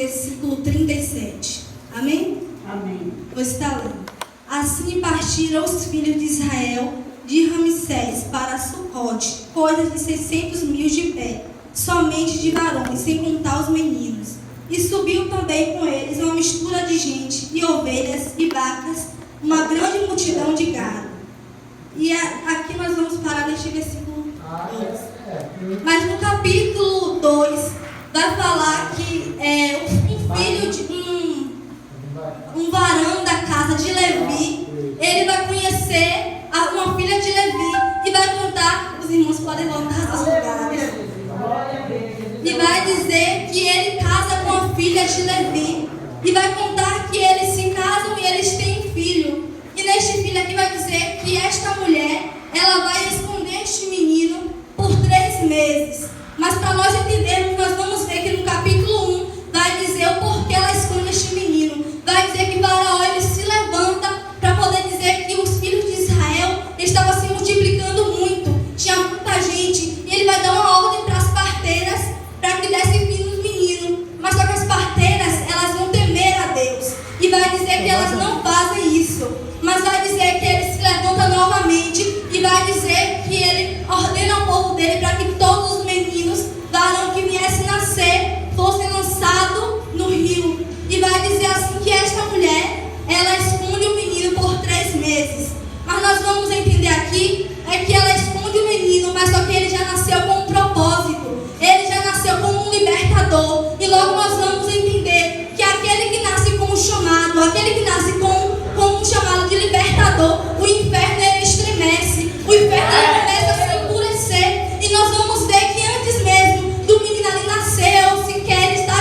versículo 37. Amém? Amém. Vou estar lendo. Assim partiram os filhos de Israel de Ramsés para Sucote, coisa de 600 mil de pé, somente de varões, sem contar os meninos. E subiu também com eles uma mistura de gente, de ovelhas e vacas, uma grande multidão de gado. E aqui nós vamos parar neste versículo 2. Mas no capítulo 2 vai falar que um filho de um varão da casa de Levi, ele vai conhecer uma filha de Levi e vai contar, os irmãos podem voltar aos lugares, e vai dizer que ele casa com a filha de Levi e vai contar que eles se casam e eles têm filho. E neste filho aqui vai dizer que esta mulher, ela vai esconder este menino por 3 meses. Mas para nós entendermos, nós vamos ver que no capítulo 1 vai dizer o porquê ela esconde este menino. Vai dizer que Faraó ele se levanta para poder dizer que os filhos de Israel estavam se multiplicando muito. Tinha muita gente. E ele vai dar uma ordem para as parteiras para que dessem fim nos meninos. Mas só que as parteiras, elas vão temer a Deus. E vai dizer que elas não fazem isso. Mas vai dizer que ele se levanta novamente e vai dizer que ele ordena ao povo dele para que todos os meninos, varão que viessem nascer, fossem lançados no rio. E vai dizer assim que esta mulher, ela esconde o menino por 3 meses. Mas nós vamos entender aqui, é que ela esconde o menino, mas só que ele já nasceu com um propósito. Ele já nasceu como um libertador. E logo nós vamos entender que aquele que nasce com um chamado, aquele que nasce com um chamado de libertador, o inferno ele estremece. O inferno ele começa a se enfurecer. E nós vamos ver que antes mesmo do menino ali nascer, ou sequer ele está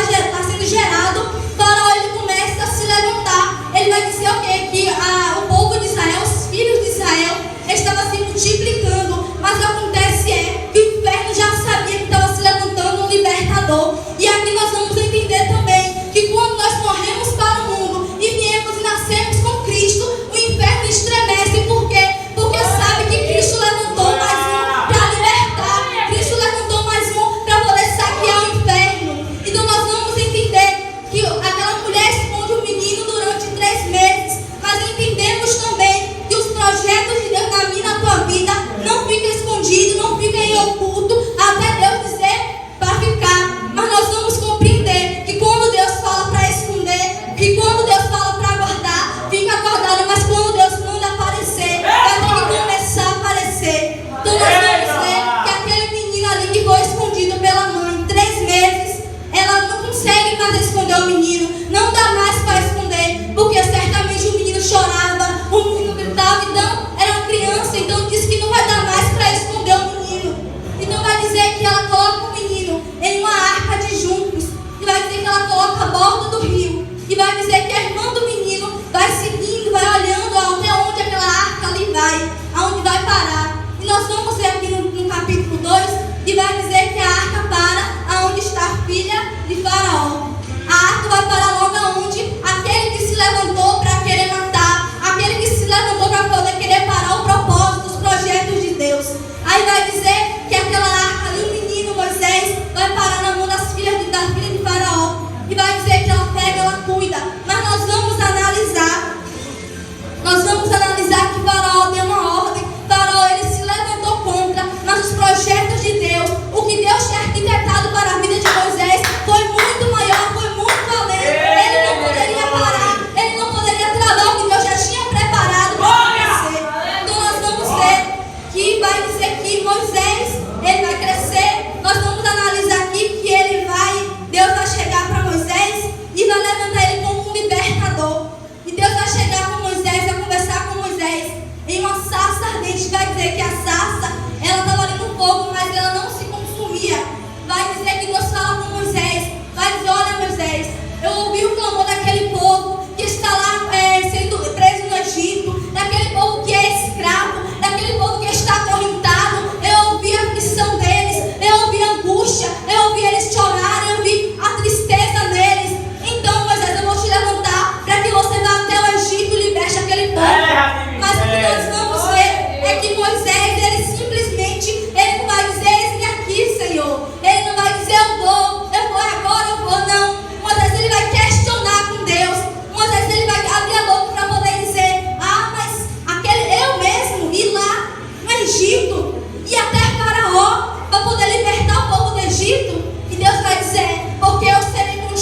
sendo gerado, Faraó ele começa a se levantar. Ele vai dizer o quê? Que o povo de Israel, os filhos de Israel, estavam se multiplicando. Mas o que acontece é que o inferno já sabia que estava se levantando um libertador. E aqui nós vamos entender também que quando nós morremos para o mundo e viemos e nascemos com Cristo, o inferno estremece. Por quê? Porque sabe que Cristo levantou mais um para libertar. Cristo levantou mais um para poder saquear o inferno. Então nós vamos entender que aquela mulher esconde o menino durante 3 meses. Mas entendemos também que os projetos de Deus na minha e na tua vida não ficam escondidos, não ficam em oculto, até Deus dizer para ficar. Mas nós vamos compreender que quando Deus fala para esconder, que quando Deus fala para guardar, fica guardado. Mas quando Deus manda aparecer, vai ter que começar a aparecer. Então nós vamos ver que aquele menino ali que foi escondido pela mãe 3 meses, ela não consegue mais esconder o menino, não dá mais para esconder, porque certamente o menino chorava, o menino gritava. Então era uma criança, então diz que não vai dar mais para esconder o menino. Então vai dizer que ela coloca o menino em uma arca de juncos, e vai dizer que ela coloca a borda do rio, e vai dizer que a irmã do menino vai seguindo, vai olhando até onde aquela arca ali vai, aonde vai parar. E nós vamos ver aqui no capítulo 2, e vai dizer que a arca para aonde está a filha de Faraó. A arca vai parar logo aonde a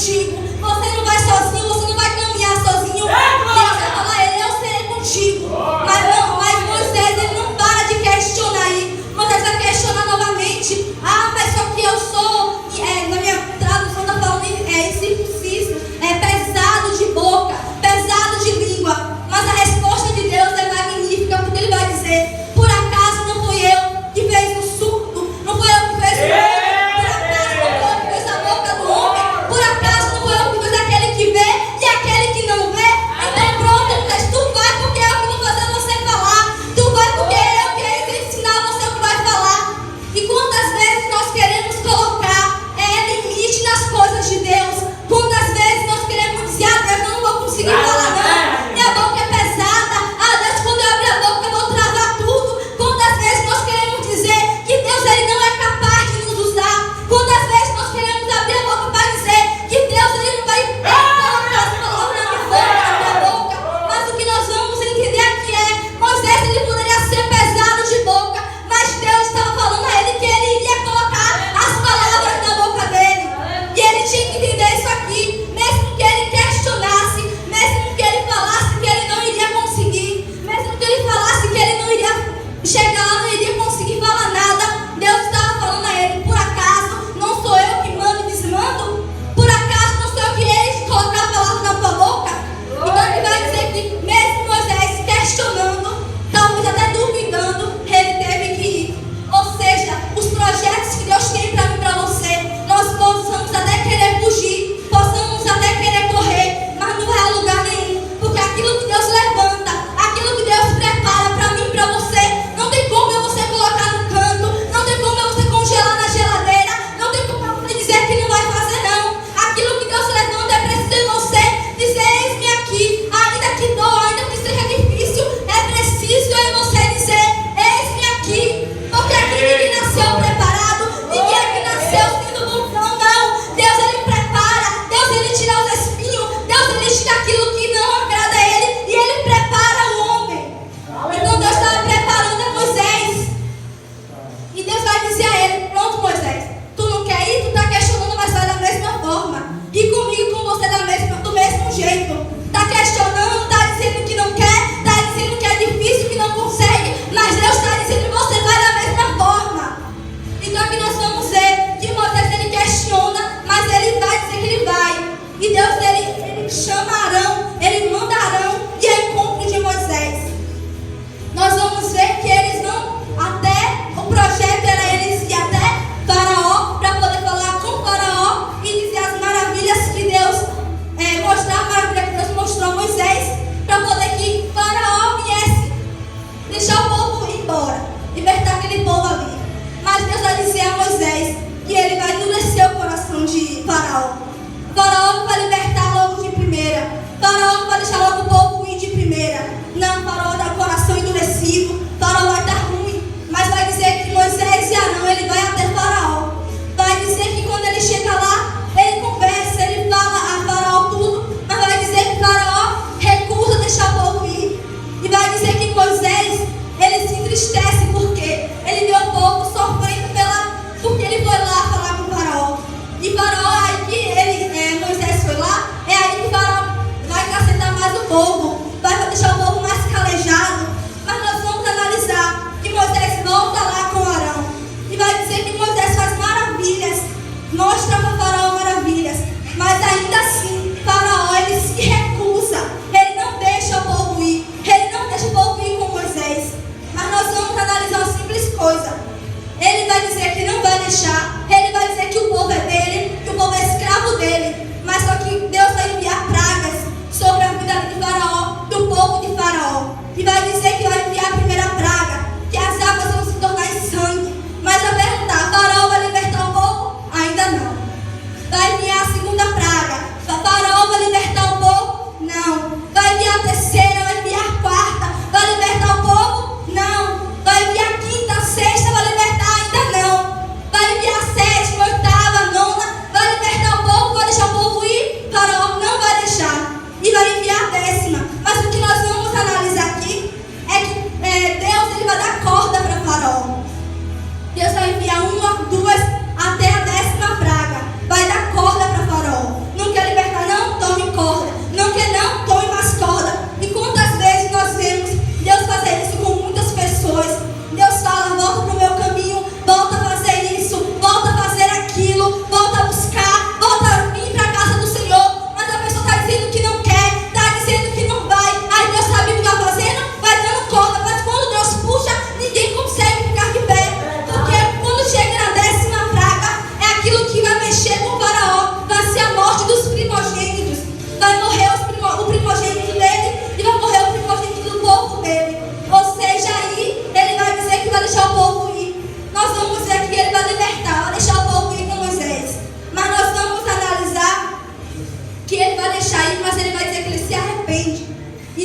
contigo. Você não vai sozinho, você não vai caminhar sozinho. Deus vai falar, eu serei contigo. Mas Moisés, ele não para de questionar aí. Moisés vai questionar novamente. Mas só que eu sou, na minha tradução está falando incircunciso, pesado de boca, pesado de língua. Mas a resposta de Deus é magnífica, porque ele vai dizer: por acaso não fui eu que fez o surdo? Não foi eu que fez o mundo? Por acaso não foi eu que fez a boca do homem? Por acaso não foi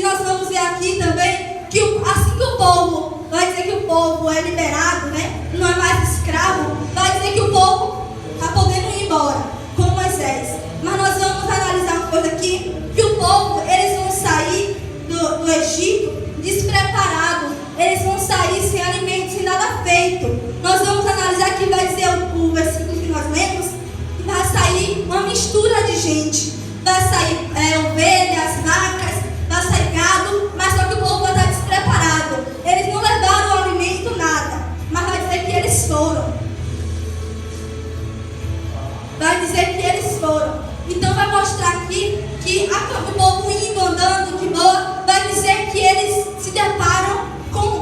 nós vamos ver aqui também que assim que o povo, vai dizer que o povo é liberado, né? Não é mais escravo, vai dizer que o povo está podendo ir embora com Moisés. Mas nós vamos analisar uma coisa aqui, que o povo, eles vão sair do Egito despreparado, eles vão sair sem alimento, sem nada feito. Nós vamos analisar aqui, vai dizer o versículo que nós lemos, que vai sair uma mistura de gente. Vai sair ovelhas, vacas, vai sair gado, mas só que o povo vai estar despreparado. Eles não levaram o alimento, nada, mas vai dizer que eles foram. Vai dizer que eles foram. Então vai mostrar aqui que o povo indo, andando de boa, vai dizer que eles se deparam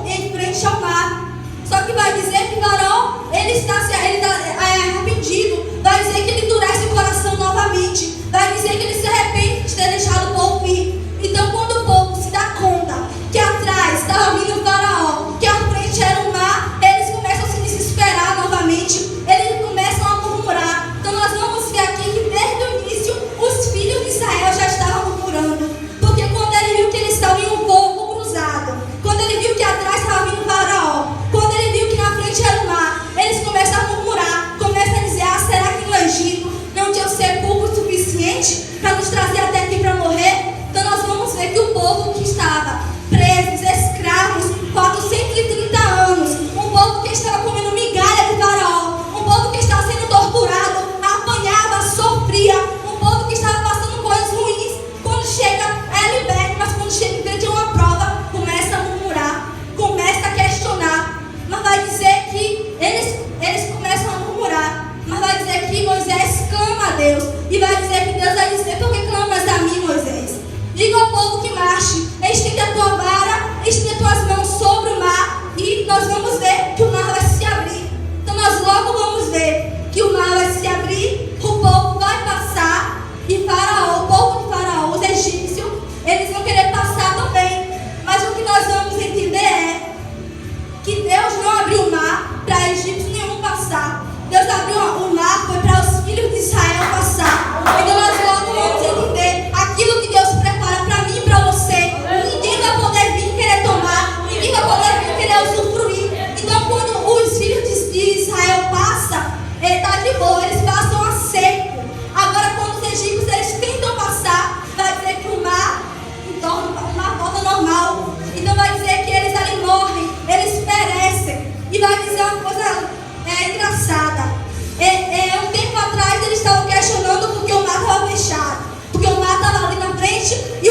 em frente ao mar. Só que vai dizer que Faraó, ele está arrependido. Vai dizer que ele endurece o coração novamente. Vai dizer que ele se arrepende de ter deixado o povo ir. Então quando o povo se dá conta que atrás estava vindo o Faraó, que à frente era o mar, eles começam a se desesperar novamente. Eles começam a murmurar. Então nós vamos ver aqui que desde o início os filhos de Israel já estavam murmurando. Porque quando ele viu que eles estavam em um fogo cruzado, quando ele viu que atrás estava vindo o Faraó, quando ele viu que na frente era o mar, eles começam a murmurar, começam a dizer: será que no Egito não tinha sepulcro suficiente para nos trazer até aqui para morrer? Então nós vamos ver que o povo que estava presos, escravos, 430 anos, um povo que estava comendo migalha de Faraó, um povo que estava sendo torturado, apanhava, sofria, um povo que estava passando coisas ruins, quando chega é liberto, mas quando chega em frente a uma prova, começa a murmurar, começa a questionar. Mas vai dizer que eles começam a murmurar, mas vai dizer que Moisés clama a Deus, e vai dizer que Deus vai dizer: por que clamas a mim, Moisés? Diga ao povo que marche, estende a tua vara, estende as tuas mãos sobre o mar, e nós vamos ver que o mar vai se abrir. Então nós logo vamos ver que o mar vai se abrir, o povo vai passar, e Faraó, o povo de Faraó, os egípcios, eles vão querer passar também. Mas o que nós vamos entender é que Deus não abriu o mar para egípcio nenhum passar. Deus abriu o mar foi para os filhos de Israel passar. Então nós logo vamos entender aquilo que Deus prepara para mim e para você. Ninguém vai poder vir querer tomar, ninguém vai poder vir querer usufruir. Então quando os filhos de Israel passam, está de boa, eles passam a seco. Agora quando os egípcios eles tentam passar, vai dizer que o mar torna uma volta normal. Então vai dizer que eles ali morrem, eles perecem. E vai dizer uma coisa engraçada. Um tempo atrás eles estavam questionando porque o mar estava fechado, porque o mar estava ali na frente e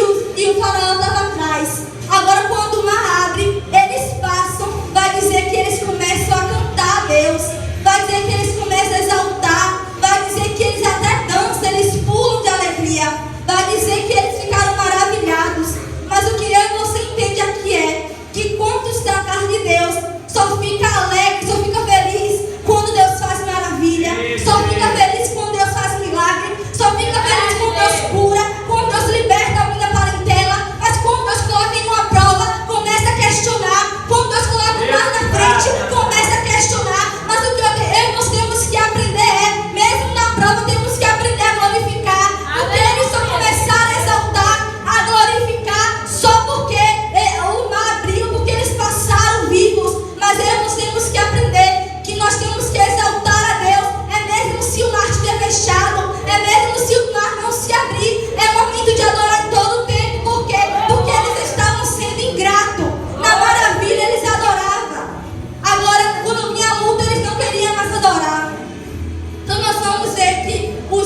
o Faraó estava atrás. Agora quando o mar abre, eles passam. Vai dizer que eles começam a cantar a Deus, vai dizer que eles começam a exaltar, vai dizer que eles até dançam, eles pulam de alegria, vai dizer que eles ficaram maravilhados. Mas o que eu e você entende aqui é que quando está na casa de Deus, só fica alegre, só fica feliz quando Deus faz maravilha, só fica feliz quando Deus faz milagre, só fica feliz quando Deus cura, quando Deus liberta a vida parentela. Mas quando Deus coloca em uma prova, começa a questionar. Quando Deus coloca o mar na frente, começa a questionar. Mas o que eu e nós temos que aprender é, mesmo na prova, temos que aprender a glorificar. Porque eles só começaram a exaltar, a glorificar, só porque o mar abriu, porque eles passaram vivos. Mas nós temos que aprender que nós temos que exaltar a Deus. É mesmo se o mar estiver fechado, é mesmo se o mar não se abrir, é momento de adorar em todo o tempo. Por quê? Porque eles estavam sendo ingratos. Na maravilha eles adoravam. Agora, quando vinha a luta, eles não queriam mais adorar. Então nós vamos ver que o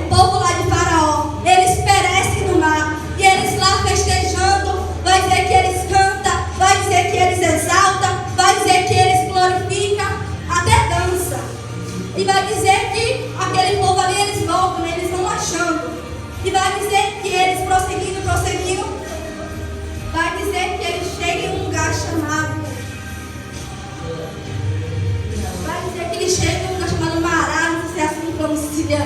povo lá de Faraó, eles perecem no mar. E eles lá festejando, vai dizer que eles cantam, vai dizer que eles exaltam, vai dizer que eles glorificam, até dança. E vai dizer que aquele povo ali, eles voltam, eles vão achando. E vai dizer que eles prosseguindo, vai dizer que eles chegam em um lugar chamado, Mará, não sei se é assim que pronuncia.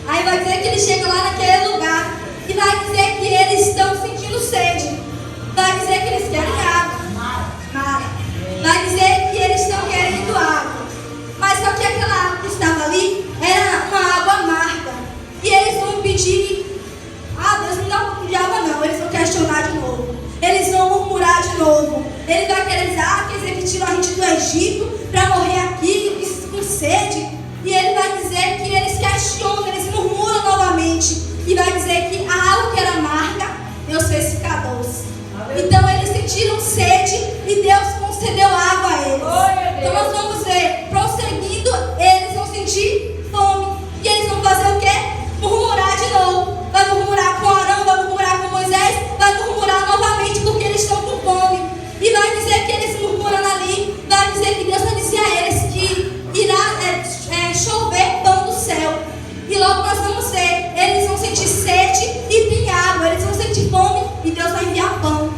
Aí vai dizer que eles chegam lá naquele lugar. E vai dizer que eles estão sentindo sede. Vai dizer que eles querem água. Mara. Vai dizer que eles estão querendo água. Mas só que aquela água que estava ali era uma água amarga. E eles vão pedir: Deus, não dá um pouco de água não. Eles vão questionar ele vai querer dizer, quer dizer que tirou a gente do Egito para morrer aqui com sede. E ele vai dizer que eles questionam, eles murmuram novamente. E vai dizer que a água que era amarga, Deus fez ficar doce. Então eles sentiram sede e Deus concedeu água a eles. Então nós vamos ver, prosseguindo, eles vão sentir fome. E eles vão fazer o quê? Murmurar de novo. Vai murmurar com Arão, vai murmurar com Moisés, vai murmurar novamente porque eles estão com fome. E vai dizer que eles murmuram ali, vai dizer que Deus vai dizer a eles que irá chover pão do céu. E logo nós vamos ver, eles vão sentir sede e tem água, eles vão sentir fome e Deus vai enviar pão.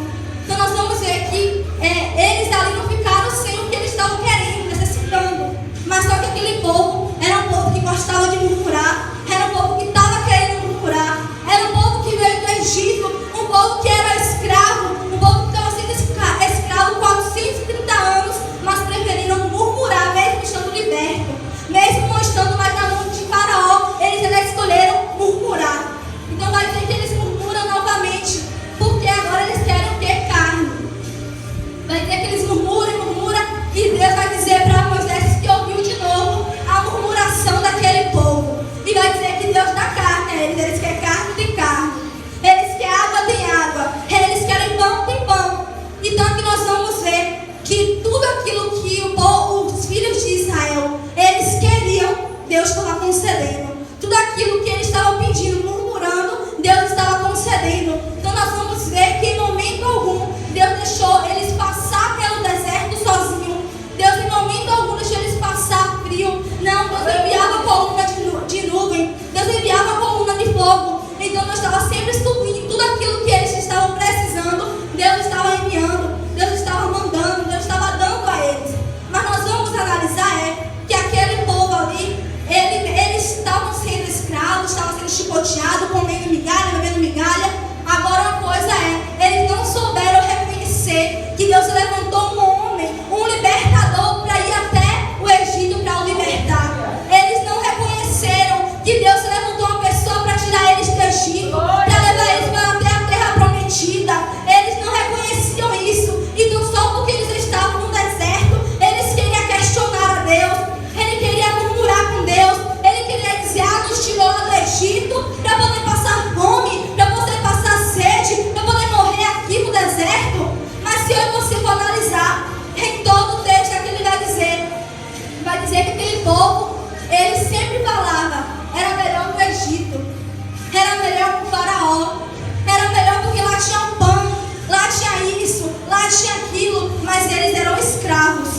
Então nós vamos ver que eles ali não ficaram sem o que eles estavam querendo, necessitando. Mas só que aquele povo era um povo que gostava de murmurar, era um povo que estava querendo murmurar, era um povo que veio do Egito, um povo que era escravo, um povo que estava sendo escravo 430 anos, mas preferiram murmurar mesmo estando liberto, mesmo não estando mais na mão de Faraó, eles ainda escolheram murmurar. Então vai dizer que eles murmuram novamente, porque agora eles querem o que? Carne. Vai dizer que eles murmuram e murmuram, e Deus vai dizer para Moisés que ouviu de novo a murmuração daquele povo. E vai dizer que Deus dá carne a eles, eles querem carne, tem carne. Eles querem água, tem água. Eles querem pão, tem pão. Então aqui nós vamos ver que tudo aquilo que os filhos de Israel, eles queriam, Deus estava concedendo. Tudo aquilo que eles estavam pedindo, murmurando, Deus estava concedendo. Então nós vamos ver que em momento algum, Deus deixou eles passar pelo deserto sozinho. Deus em momento algum deixou eles passar frio. Não, Deus enviava coluna de nuvem. Deus enviava coluna de fogo. Então Deus estava sempre subindo tudo aquilo que eles estavam precisando. Deus estava enviando, Deus estava mandando, Deus estava dando a eles. Mas nós vamos analisar que aquele povo ali, eles estavam sendo escravos, estavam sendo chicoteados, comendo migalha, bebendo migalha. Agora uma coisa eles não souberam reconhecer que Deus levantou um homem, um libertador para ir até o Egito para o libertar. Eles não reconheceram que Deus levantou uma pessoa para tirar eles do Egito, para levar eles para até a terra prometida. Eles não reconheciam isso. Então só porque eles estavam no deserto, eles queriam questionar a Deus. Ele queria murmurar com Deus. Ele queria dizer, nos tirou lá do Egito para poder passar fome, para poder passar sede, para poder morrer aqui no deserto. Mas se eu e você for analisar em todo o texto, aqui ele vai dizer que aquele povo, ele sempre falava, era melhor no Egito, era melhor com o Faraó, era melhor porque lá tinha um pão, lá tinha isso, lá tinha aquilo, mas eles eram escravos.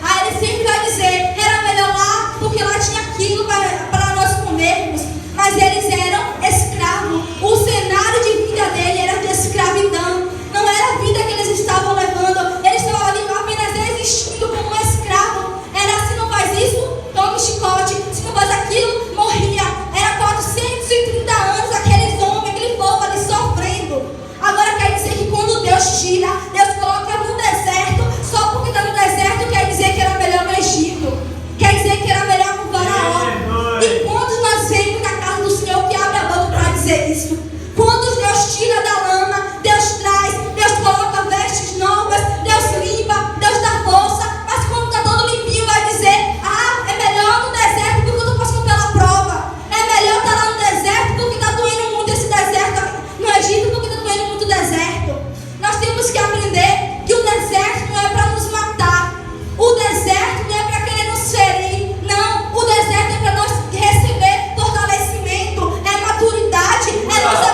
Aí ele sempre vai dizer, era melhor lá porque lá tinha aquilo para nós comermos, mas eles eram escravos. O cenário de vida dele era de escravidão, não era a vida que eles estavam levando, eles estavam ali apenas existindo como um escravo. Era, se não faz isso, toma chicote, se não faz aquilo, morria. Era 430 anos aqueles homens, aquele povo ali sofrendo. Agora quer dizer que quando Deus tira, Deus coloca no deserto, só porque está no deserto quer dizer que era melhor no Egito, quer dizer que era melhor com o Faraó. E quantos nós vemos na casa do Senhor que abre a boca para dizer isso? Quantos Deus tira da lama, Deus traz, Deus coloca vestes novas, Deus limpa, Deus dá força, mas quando está todo limpinho vai dizer, é melhor no deserto porque eu estou passando pela prova, é melhor estar lá no deserto porque está doendo muito esse deserto, no Egito porque está doendo muito o deserto. Nós temos que aprender que o deserto não é para nos matar, o deserto não é para querer nos ferir, não, o deserto é para nós receber fortalecimento, é maturidade, é nos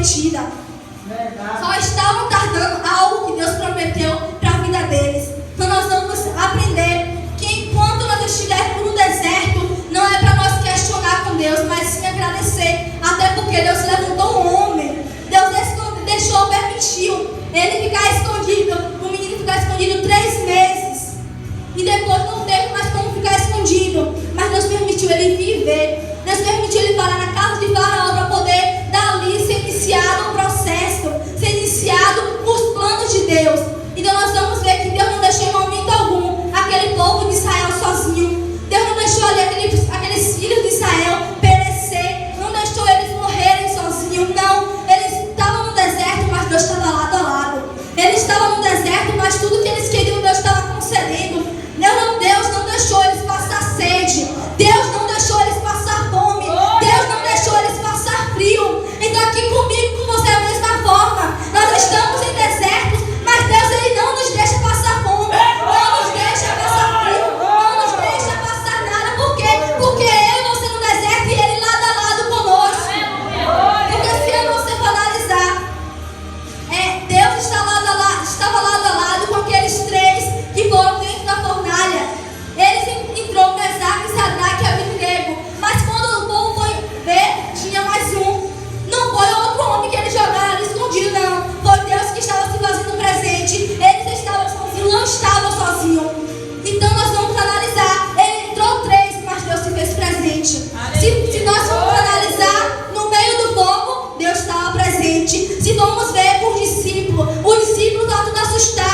prometida. Só estavam tardando algo que Deus prometeu para a vida deles. Então nós vamos aprender que enquanto nós estivermos no deserto, não é para nós questionar com Deus, mas sim agradecer. Até porque Deus levantou um homem. Deus deixou, permitiu ele ficar escondido, o menino ficar escondido 3 meses. E depois não teve mais como ficar escondido. Mas Deus permitiu ele viver. Deus permitiu ele parar na casa de Faraó para poder dali ser iniciado o processo, ser iniciado os planos de Deus. Então nós vamos ver que Deus não deixou em momento algum aquele povo de Israel sozinho. Deus não deixou ali aqueles filhos de Israel perecer. Não deixou eles morrerem sozinhos. Não, eles estavam no deserto, mas Deus estava lado a lado. Eles estavam no deserto, mas tudo que eles queriam Deus estava concedendo. Deus não deixou eles passar sede. Deus não deixou eles passar fome. Deus não deixou eles passar frio. Então aqui comigo, com você, da mesma forma. Nós estamos em desertos, mas Deus ele não nos deixa passar fome. Não nos deixa passar frio. Não nos deixa passar nada. Por quê? Porque eu e você no deserto e ele lado a lado conosco. Porque se você for analisar, Deus estava lado a lado com aqueles 3 que foram dentro da fornalha. Eles entrou Mesaque, Sadraque e Abednego. Mas quando o povo foi ver, tinha mais um. Não foi outro homem que eles jogaram ali escondido, não. Foi Deus que estava se fazendo presente. Eles estavam sozinhos, não estavam sozinhos. Então nós vamos analisar. Ele entrou 3, mas Deus se fez presente. Se nós formos analisar, no meio do fogo, Deus estava presente. Se vamos ver por discípulo, o discípulo estava tudo assustado.